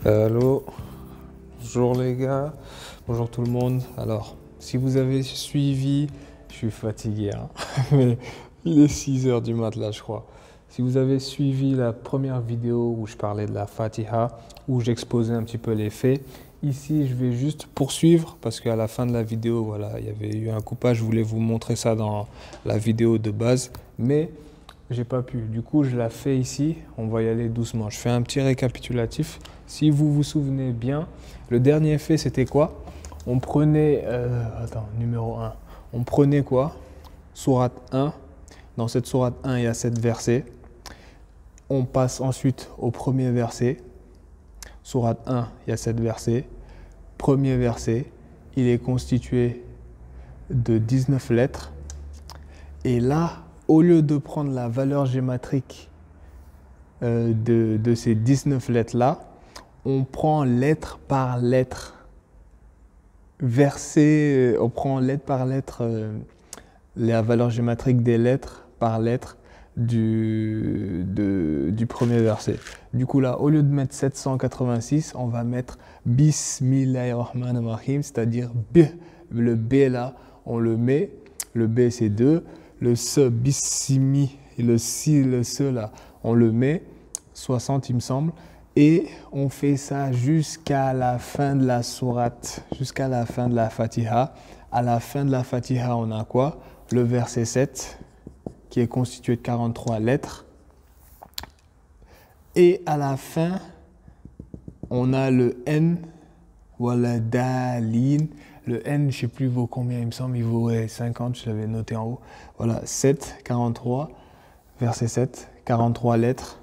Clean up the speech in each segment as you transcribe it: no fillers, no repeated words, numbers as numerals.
Allô, bonjour les gars, bonjour tout le monde. Alors, si vous avez suivi, je suis fatigué, hein, mais il est 6 heures du mat là, je crois. Si vous avez suivi la première vidéo où je parlais de la Fatiha, où j'exposais un petit peu les faits, ici je vais juste poursuivre parce qu'à la fin de la vidéo, voilà, il y avait eu un coupage, je voulais vous montrer ça dans la vidéo de base, mais j'ai pas pu. Du coup, je la fais ici. On va y aller doucement. Je fais un petit récapitulatif. Si vous vous souvenez bien, le dernier fait, c'était quoi? On prenait... numéro un. On prenait quoi? Sourate 1. Dans cette sourate 1, il y a 7 versets. On passe ensuite au premier verset. Sourate 1, il y a 7 versets. Premier verset, il est constitué de 19 lettres. Et là, au lieu de prendre la valeur gématrique de ces 19 lettres-là, on prend lettre par lettre, verset, on prend lettre par lettre la valeur gématrique des lettres par lettre du premier verset. Du coup là, au lieu de mettre 786, on va mettre Bismillahirrahmanirrahim, c'est-à-dire B. Le B là, on le met, le B c'est 2, le Se, Bissimi, le Si, le Se là, on le met, 60 il me semble, et on fait ça jusqu'à la fin de la sourate, jusqu'à la fin de la Fatiha. À la fin de la Fatiha, on a quoi? Le verset 7, qui est constitué de 43 lettres. Et à la fin, on a le N, voilà, Dalin. Le N, je ne sais plus, vaut combien, il me semble, il vaut 50, je l'avais noté en haut. Voilà, 7, 43, verset 7, 43 lettres.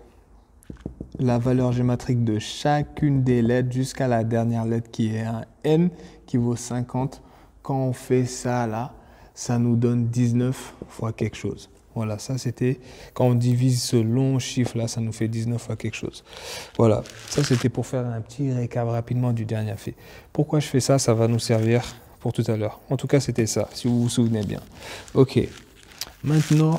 La valeur gématrique de chacune des lettres jusqu'à la dernière lettre qui est un N qui vaut 50. Quand on fait ça là, ça nous donne 19 fois quelque chose. Voilà, ça c'était quand on divise ce long chiffre là, ça nous fait 19 fois quelque chose. Voilà, ça c'était pour faire un petit récap rapidement du dernier fait. Pourquoi je fais ça? Ça va nous servir pour tout à l'heure. En tout cas, c'était ça, si vous vous souvenez bien. Ok, maintenant,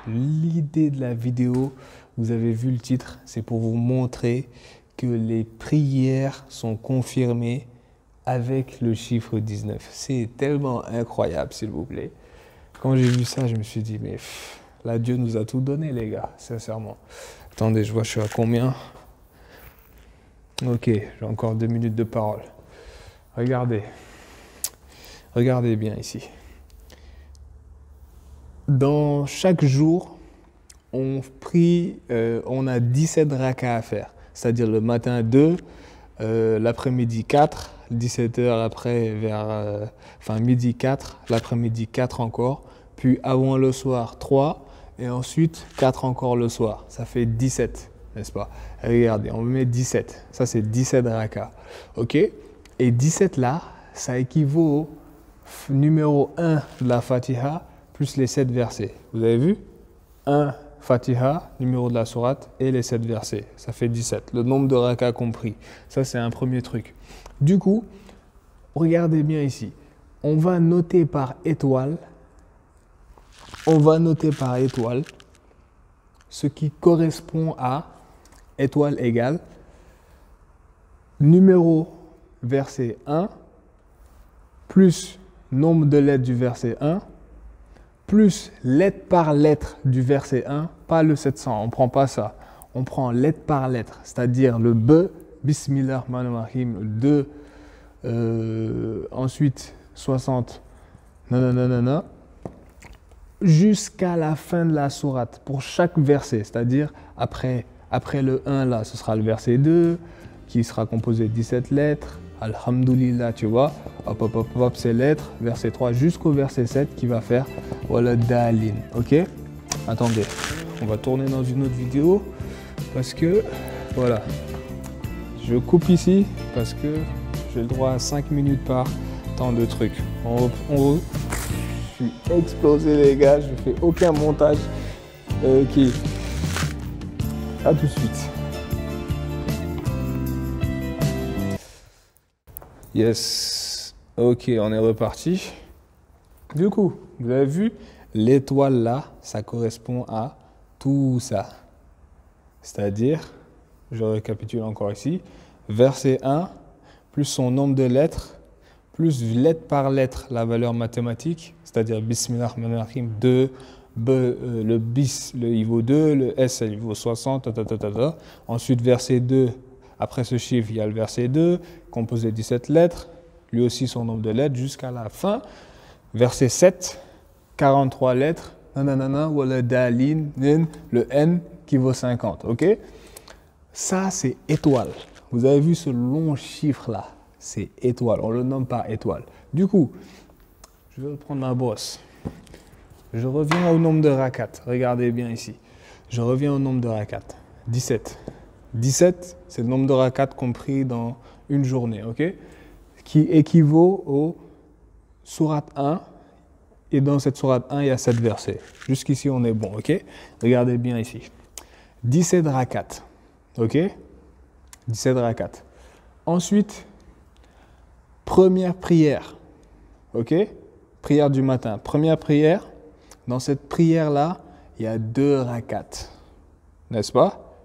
l'idée de la vidéo, vous avez vu le titre, c'est pour vous montrer que les prières sont confirmées avec le chiffre 19. C'est tellement incroyable, s'il vous plaît. Quand j'ai vu ça, je me suis dit, mais là, Dieu nous a tout donné, les gars, sincèrement. Attendez, je vois, je suis à combien? Ok, j'ai encore 2 minutes de parole. Regardez. Regardez bien ici. Dans chaque jour, on prie, on a 17 rakas à faire. C'est-à-dire le matin 2, l'après-midi 4, 17 heures après, midi 4, l'après-midi 4 encore, puis avant le soir 3, et ensuite 4 encore le soir. Ça fait 17, n'est-ce pas? Regardez, on met 17. Ça, c'est 17 rakas. OK? Et 17 là, ça équivaut au numéro 1 de la Fatiha plus les 7 versets. Vous avez vu? 1 Fatiha, numéro de la sourate, et les 7 versets. Ça fait 17. Le nombre de rakas compris. Ça, c'est un premier truc. Du coup, regardez bien ici. On va noter par étoile. On va noter par étoile ce qui correspond à étoile égale numéro verset 1 plus nombre de lettres du verset 1 plus lettre par lettre du verset 1, pas le 700, on ne prend pas ça. On prend lettre par lettre, c'est-à-dire le B, Bismillahirrahmanirrahim, 2, ensuite 60, nanana, jusqu'à la fin de la sourate, pour chaque verset, c'est-à-dire après le 1 là, ce sera le verset 2, qui sera composé de 17 lettres, Alhamdulillah, tu vois, hop, ces lettres, verset 3 jusqu'au verset 7 qui va faire voilà Dalin, ok? Attendez, on va tourner dans une autre vidéo parce que, voilà, je coupe ici parce que j'ai le droit à 5 minutes par temps de trucs. Je suis explosé les gars, je fais aucun montage. Ok, à tout de suite. Yes, ok, on est reparti. Du coup, vous avez vu, l'étoile là, ça correspond à tout ça. C'est-à-dire Je récapitule encore ici. Verset 1, plus son nombre de lettres, plus lettre par lettre la valeur mathématique, c'est-à-dire Bismillahirrahmanirrahim 2, B, le bis, il vaut 2, le S, il vaut 60, Ensuite, verset 2, après ce chiffre, il y a le verset 2, composé de 17 lettres, lui aussi son nombre de lettres, jusqu'à la fin. Verset 7, 43 lettres, wala dalin, le N qui vaut 50, ok? Ça, c'est étoile. Vous avez vu ce long chiffre-là, c'est étoile, on le nomme par étoile. Du coup, je vais prendre ma brosse. Je reviens au nombre de rakat. Regardez bien ici. Je reviens au nombre de rakat. 17. 17, c'est le nombre de rakat compris dans une journée, ok? Qui équivaut au sourate 1. Et dans cette sourate 1, il y a 7 versets. Jusqu'ici, on est bon, ok? Regardez bien ici. 17 rakat, ok? 17 rakat. Ensuite, première prière, ok? Prière du matin. Première prière. Dans cette prière-là, il y a 2 rakats, n'est-ce pas?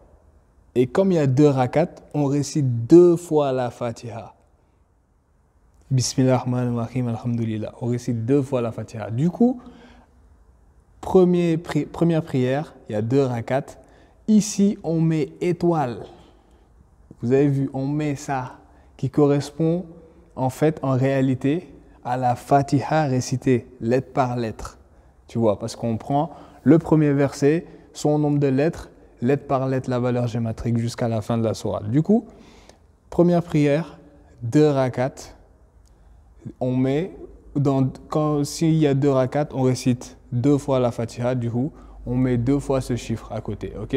Et comme il y a 2 rakats, on récite 2 fois la Fatiha. Bismillahirrahmanirrahim, alhamdulillah. On récite 2 fois la Fatiha. Du coup, première prière, il y a 2 rakats. Ici, on met étoile. Vous avez vu, on met ça, qui correspond en fait, en réalité, à la Fatiha récitée, lettre par lettre. Tu vois, parce qu'on prend le premier verset, son nombre de lettres, lettre par lettre, la valeur gématrique jusqu'à la fin de la sourate. Du coup, première prière, 2 rakats, on met, s'il y a 2 rakats, on récite 2 fois la Fatiha, du coup, on met 2 fois ce chiffre à côté, ok?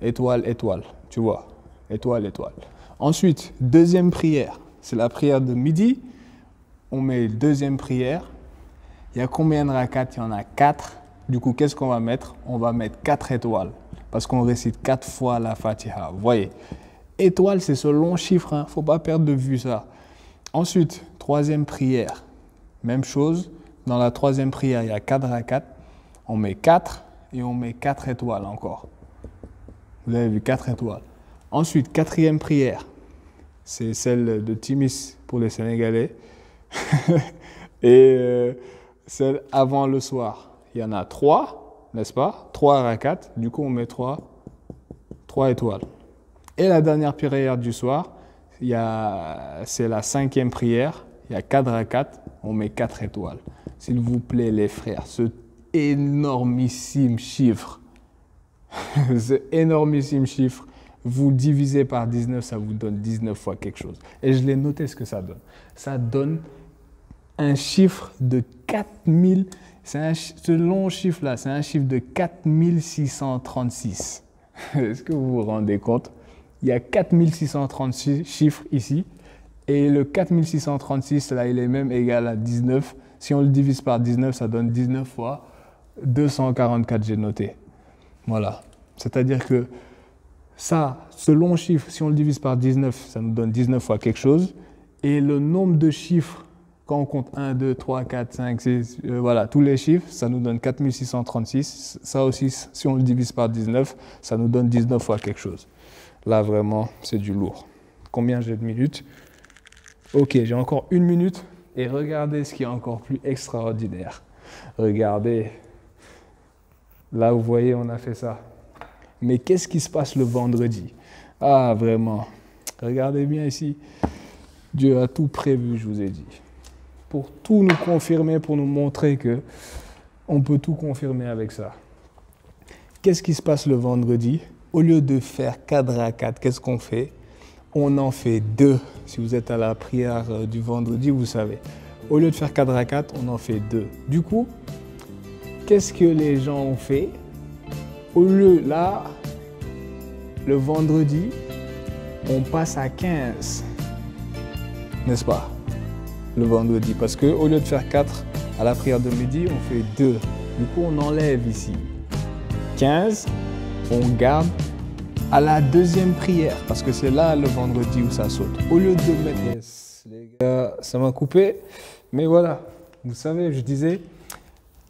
Étoile, étoile, tu vois, étoile, étoile. Ensuite, deuxième prière, c'est la prière de midi, on met deuxième prière. Il y a combien de rakats? Il y en a 4. Du coup, qu'est-ce qu'on va mettre? On va mettre 4 étoiles. Parce qu'on récite 4 fois la Fatiha. Vous voyez? Étoile, c'est ce long chiffre. Il ne faut pas perdre de vue ça. Ensuite, troisième prière. Même chose. Dans la troisième prière, il y a 4 rakats. On met 4 et on met 4 étoiles encore. Vous avez vu, 4 étoiles. Ensuite, quatrième prière. C'est celle de Timis pour les Sénégalais. Et celle avant le soir, il y en a 3, n'est-ce pas? 3 rakats, du coup on met 3 étoiles. Et la dernière prière du soir, c'est la 5e prière, il y a 4 rakats, on met 4 étoiles. S'il vous plaît les frères, ce énormissime chiffre, vous divisez par 19, ça vous donne 19 fois quelque chose. Et je l'ai noté ce que ça donne. Ça donne un chiffre de 4000, ce long chiffre-là, c'est un chiffre de 4636. Est-ce que vous vous rendez compte? Il y a 4636 chiffres ici, et le 4636, là, il est même égal à 19. Si on le divise par 19, ça donne 19 fois 244, j'ai noté. Voilà. C'est-à-dire que ce long chiffre, si on le divise par 19, ça nous donne 19 fois quelque chose, et le nombre de chiffres, quand on compte 1, 2, 3, 4, 5, 6, voilà, tous les chiffres, ça nous donne 4636. Ça aussi, si on le divise par 19, ça nous donne 19 fois quelque chose. Là, vraiment, c'est du lourd. Combien j'ai de minutes? Ok, j'ai encore 1 minute. Et regardez ce qui est encore plus extraordinaire. Regardez. Là, vous voyez, on a fait ça. Mais qu'est-ce qui se passe le vendredi? Ah, vraiment. Regardez bien ici. Dieu a tout prévu, je vous ai dit. Pour tout nous confirmer, pour nous montrer que on peut tout confirmer avec ça. Qu'est-ce qui se passe le vendredi? Au lieu de faire 4 rakats, qu'est-ce qu'on fait? On en fait 2. Si vous êtes à la prière du vendredi, vous savez. Au lieu de faire 4 rakats, on en fait 2. Du coup, qu'est-ce que les gens ont fait? Au lieu, là, le vendredi, on passe à 15. N'est-ce pas? Le vendredi, parce qu'au lieu de faire 4 à la prière de midi, on fait 2. Du coup, on enlève ici 15, on garde à la deuxième prière, parce que c'est là le vendredi où ça saute. Au lieu de mettre... Yes, les gars, ça m'a coupé, mais voilà, vous savez, je disais,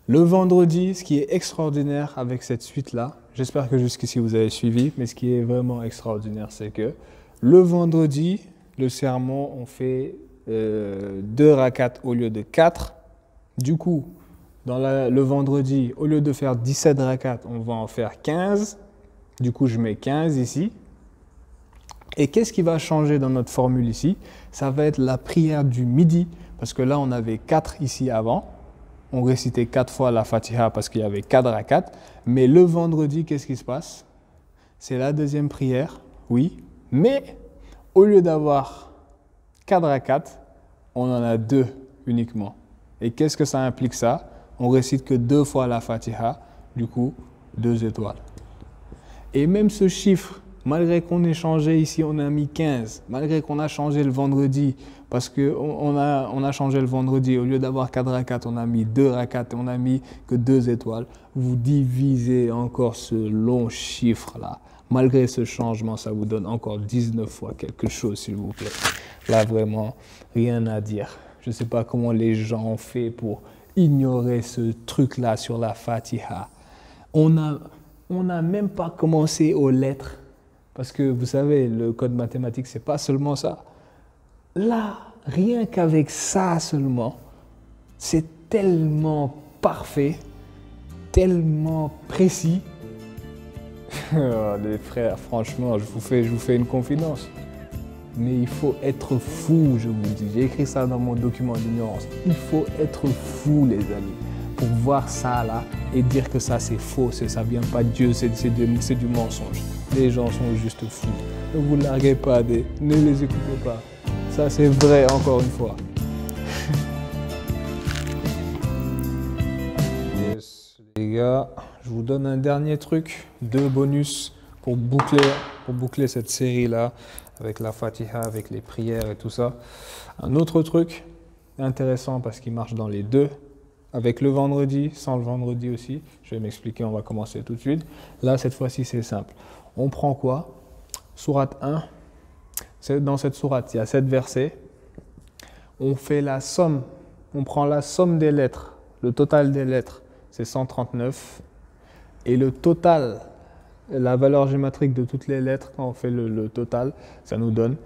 Le vendredi, ce qui est extraordinaire avec cette suite-là, j'espère que jusqu'ici vous avez suivi, mais ce qui est vraiment extraordinaire, c'est que le vendredi, le sermon, on fait 2 rakats au lieu de 4. Du coup, le vendredi, au lieu de faire 17 rakats, on va en faire 15. Du coup, je mets 15 ici. Et qu'est-ce qui va changer dans notre formule ici? Ça va être la prière du midi, parce que là, on avait 4 ici avant. On récitait 4 fois la Fatiha parce qu'il y avait 4 rakats. Mais le vendredi, qu'est-ce qui se passe? C'est la deuxième prière, oui. Mais au lieu d'avoir 4 rakats, on en a 2 uniquement. Et qu'est-ce que ça implique ça? On récite que 2 fois la Fatiha, du coup, 2 étoiles. Et même ce chiffre, malgré qu'on ait changé ici, on a mis 15, malgré qu'on a changé le vendredi, parce qu'on a changé le vendredi, au lieu d'avoir 4 rakats, on a mis 2 rakats et on a mis que 2 étoiles, vous divisez encore ce long chiffre-là. Malgré ce changement, ça vous donne encore 19 fois quelque chose, s'il vous plaît. Là, vraiment, rien à dire. Je ne sais pas comment les gens ont fait pour ignorer ce truc-là sur la Fatiha. On n'a même pas commencé aux lettres. Parce que vous savez, le code mathématique, c'est pas seulement ça. Là, rien qu'avec ça seulement, c'est tellement parfait, tellement précis. Les frères, franchement, je vous fais une confidence. Mais il faut être fou, je vous dis. J'ai écrit ça dans mon document d'ignorance. Il faut être fou, les amis, pour voir ça là et dire que ça c'est faux, ça vient pas de Dieu, c'est du mensonge. Les gens sont juste fous. Ne vous larguez pas, ne les écoutez pas. Ça c'est vrai encore une fois. Yes, les gars, je vous donne un dernier truc, 2 bonus pour boucler cette série là avec la Fatiha, avec les prières et tout ça. Un autre truc intéressant parce qu'il marche dans les deux. Avec le vendredi, sans le vendredi aussi. Je vais m'expliquer, on va commencer tout de suite. Là, cette fois-ci, c'est simple. On prend quoi? Sourate 1. Dans cette sourate, il y a 7 versets. On fait la somme. On prend la somme des lettres. Le total des lettres, c'est 139. Et le total, la valeur géométrique de toutes les lettres, quand on fait le total, ça nous donne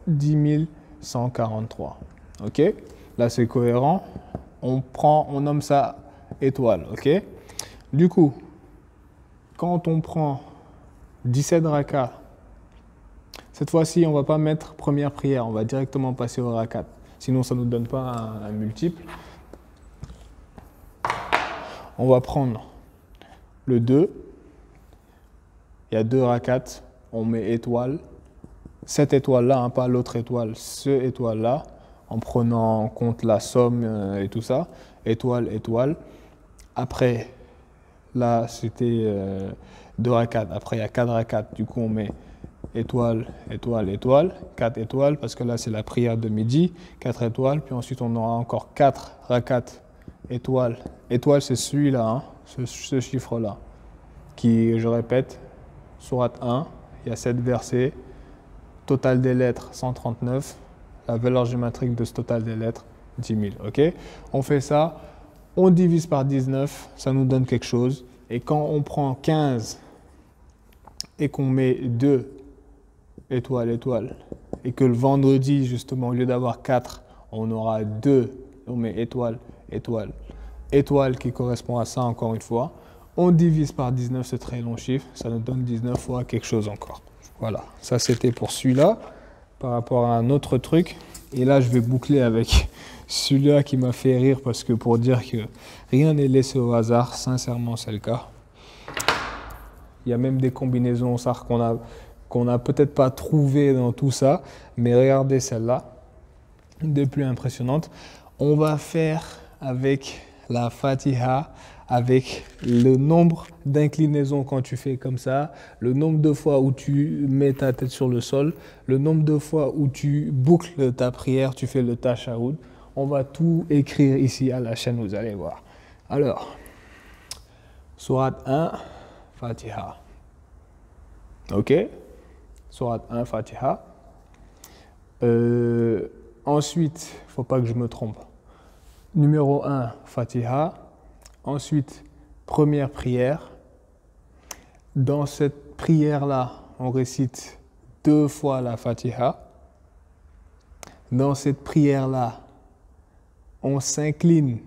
10 143. OK? Là, c'est cohérent. On nomme ça étoile, ok? Du coup, quand on prend 17 rakats, cette fois-ci, on ne va pas mettre première prière, on va directement passer au rakat. Sinon, ça ne nous donne pas un multiple. On va prendre le 2. Il y a 2 rakats, on met étoile. Cette étoile-là, hein, pas l'autre étoile, ce étoile-là. En prenant en compte la somme et tout ça, étoile, étoile. Après, là, c'était 2 rakats. Après, il y a 4 rakats. Du coup, on met étoile, étoile, étoile. 4 étoiles, parce que là, c'est la prière de midi. 4 étoiles. Puis ensuite, on aura encore 4 rakats, étoile. Étoile, c'est celui-là, hein, ce chiffre-là. Qui, je répète, sourate 1, il y a 7 versets. Total des lettres, 139. La valeur géométrique de ce total des lettres, 10 000. Okay? On fait ça, on divise par 19, ça nous donne quelque chose. Et quand on prend 15 et qu'on met 2 étoiles, étoiles, et que le vendredi, justement, au lieu d'avoir 4, on aura 2, on met étoile, étoile, étoile qui correspond à ça encore une fois. On divise par 19 ce très long chiffre, ça nous donne 19 fois quelque chose encore. Voilà, ça c'était pour celui-là. Par rapport à un autre truc. Et là, je vais boucler avec celui-là qui m'a fait rire parce que pour dire que rien n'est laissé au hasard, sincèrement, c'est le cas. Il y a même des combinaisons qu'on n'a peut-être pas trouvées dans tout ça, mais regardez celle-là, une des plus impressionnantes. On va faire avec la Fatiha, avec le nombre d'inclinaisons quand tu fais comme ça, le nombre de fois où tu mets ta tête sur le sol, le nombre de fois où tu boucles ta prière, tu fais le tashahhud. On va tout écrire ici à la chaîne, vous allez voir. Alors, sourate 1, Fatiha. Ok? Sourate 1, Fatiha. Ensuite, il ne faut pas que je me trompe. numéro 1, Fatiha. Ensuite, première prière. Dans cette prière-là, on récite 2 fois la Fatiha. Dans cette prière-là, on s'incline.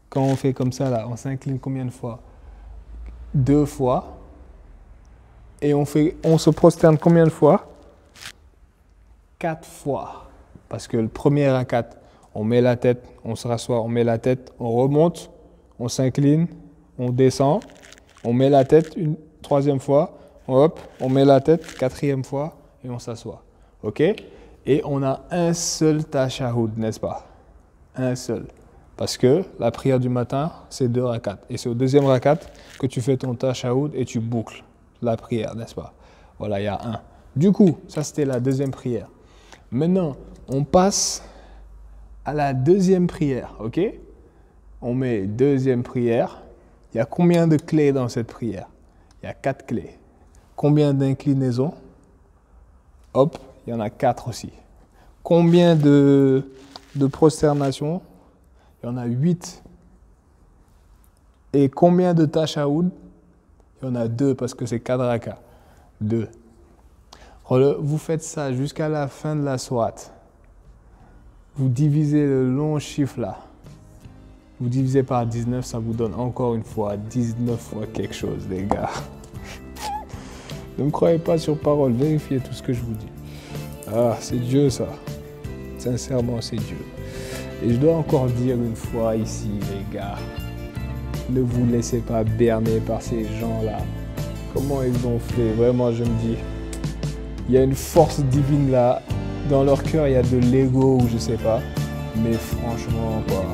Quand on fait comme ça, là, on s'incline combien de fois? 2 fois. Et on se prosterne combien de fois? 4 fois. Parce que le premier rakat, on met la tête, on se rassoit, on met la tête, on remonte, on s'incline, on descend, on met la tête une 3e fois, hop, on met la tête 4e fois et on s'assoit. Ok? Et on a un seul tashahhud, n'est-ce pas? Un seul. Parce que la prière du matin, c'est 2 rakats. Et c'est au 2e rakat que tu fais ton tashahhud et tu boucles la prière, n'est-ce pas? Voilà, il y a 1. Du coup, ça c'était la 2e prière. Maintenant, on passe à la 2e prière, ok? On met 2e prière. Il y a combien de clés dans cette prière? Il y a 4 clés. Combien d'inclinaisons? Hop, il y en a 4 aussi. Combien de prosternations? Il y en a 8. Et combien de tashahhud? Il y en a 2 parce que c'est 4 rakats. 2. Vous faites ça jusqu'à la fin de la sourate. Vous divisez le long chiffre là. Vous divisez par 19, ça vous donne encore une fois 19 fois quelque chose, les gars. Ne me croyez pas sur parole, vérifiez tout ce que je vous dis. Ah, c'est Dieu ça. Sincèrement, c'est Dieu. Et je dois encore dire une fois ici, les gars, ne vous laissez pas berner par ces gens-là. Comment ils ont fait? Vraiment, je me dis, il y a une force divine là. Dans leur cœur, il y a de l'ego ou je sais pas. Mais franchement, quoi.